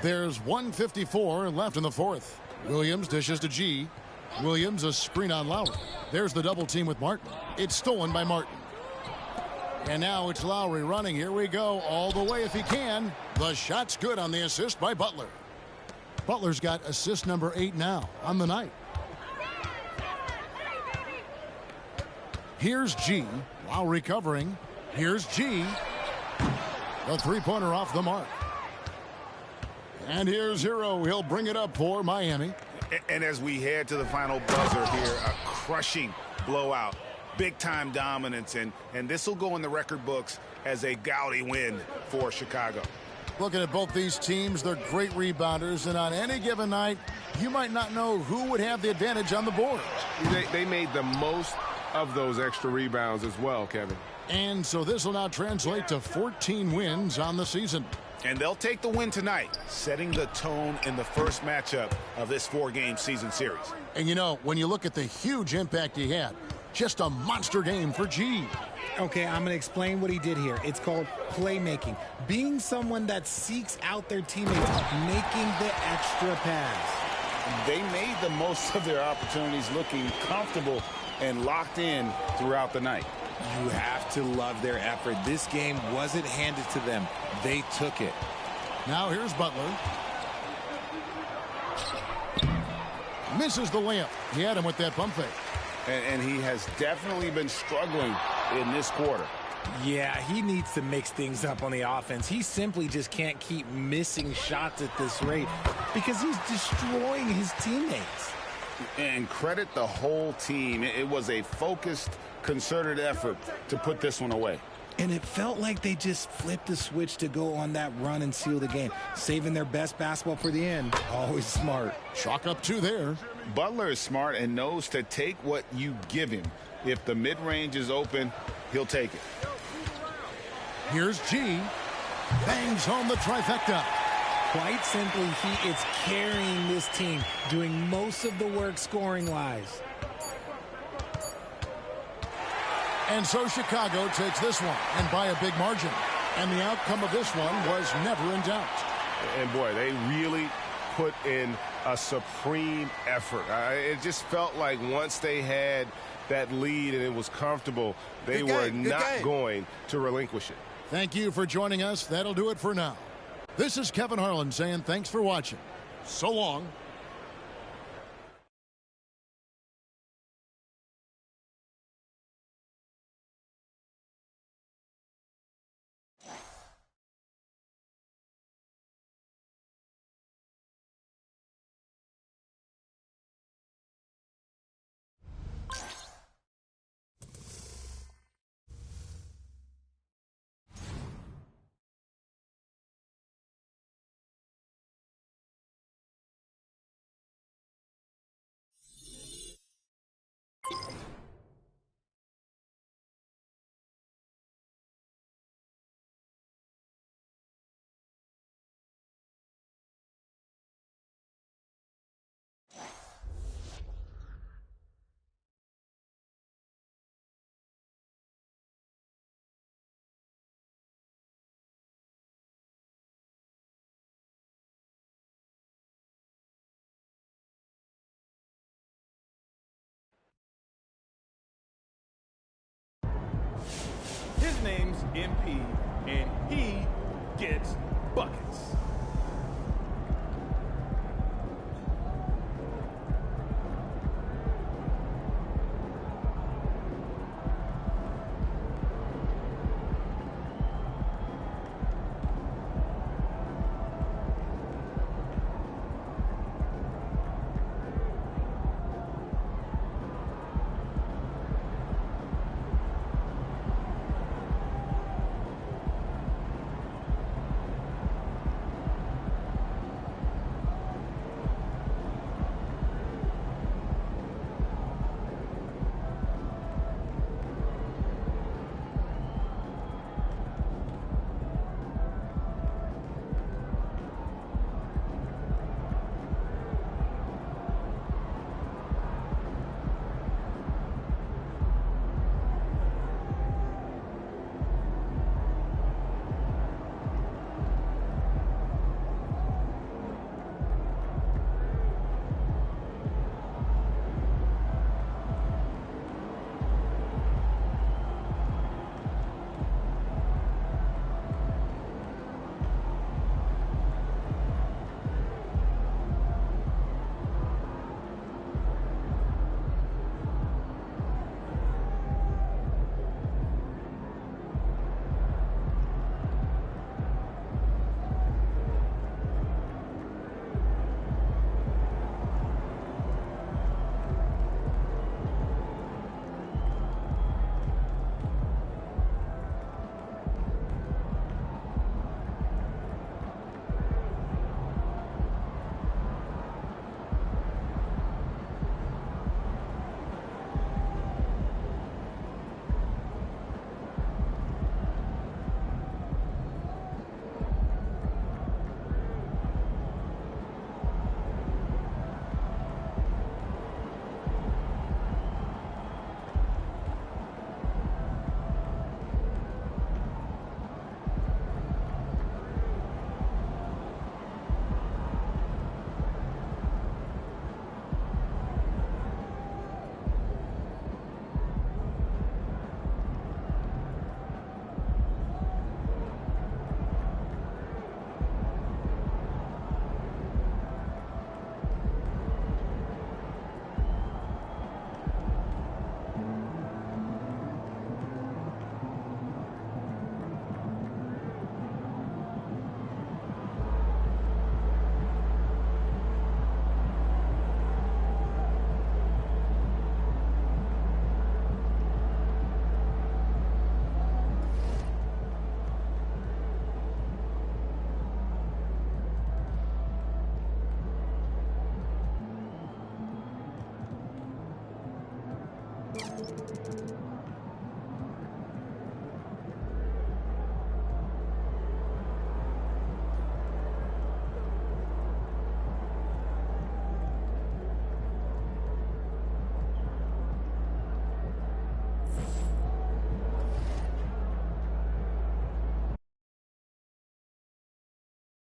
There's 1:54 left in the fourth. Williams dishes to G. Williams a screen on Lowry. There's the double team with Martin. It's stolen by Martin. And now it's Lowry running. Here we go. All the way if he can. The shot's good on the assist by Butler. Butler's got assist number 8 now on the night. Here's G. Lowry covering. Here's G. The three-pointer off the mark. And here's Hero. He'll bring it up for Miami. And as we head to the final buzzer here, a crushing blowout. Big-time dominance. And this will go in the record books as a gaudy win for Chicago. Looking at both these teams, they're great rebounders. And on any given night, you might not know who would have the advantage on the board. They made the most of those extra rebounds as well, Kevin. And so this will now translate to 14 wins on the season. And they'll take the win tonight, setting the tone in the first matchup of this 4-game season series. And you know, when you look at the huge impact he had, just a monster game for G. Okay, I'm going to explain what he did here. It's called playmaking. Being someone that seeks out their teammates, making the extra pass. They made the most of their opportunities, looking comfortable and locked in throughout the night. You have to love their effort. This game wasn't handed to them. They took it. Now here's Butler. Misses the layup. He had him with that pump fake. And he has definitely been struggling in this quarter. Yeah, he needs to mix things up on the offense. He simply just can't keep missing shots at this rate because he's destroying his teammates. And credit the whole team. It was a focused, concerted effort to put this one away. And it felt like they just flipped the switch to go on that run and seal the game. Saving their best basketball for the end. Always smart. Chalk up 2 there. Butler is smart and knows to take what you give him. If the mid-range is open, he'll take it. Here's G. Bangs home the trifecta. Quite simply, he is carrying this team, doing most of the work scoring-wise. And so Chicago takes this one, and by a big margin. And the outcome of this one was never in doubt. And boy, they really put in a supreme effort. It just felt like once they had that lead and it was comfortable, they were not going to relinquish it. Thank you for joining us. That'll do it for now. This is Kevin Harlan saying thanks for watching. So long. His name's MP, and he gets buckets.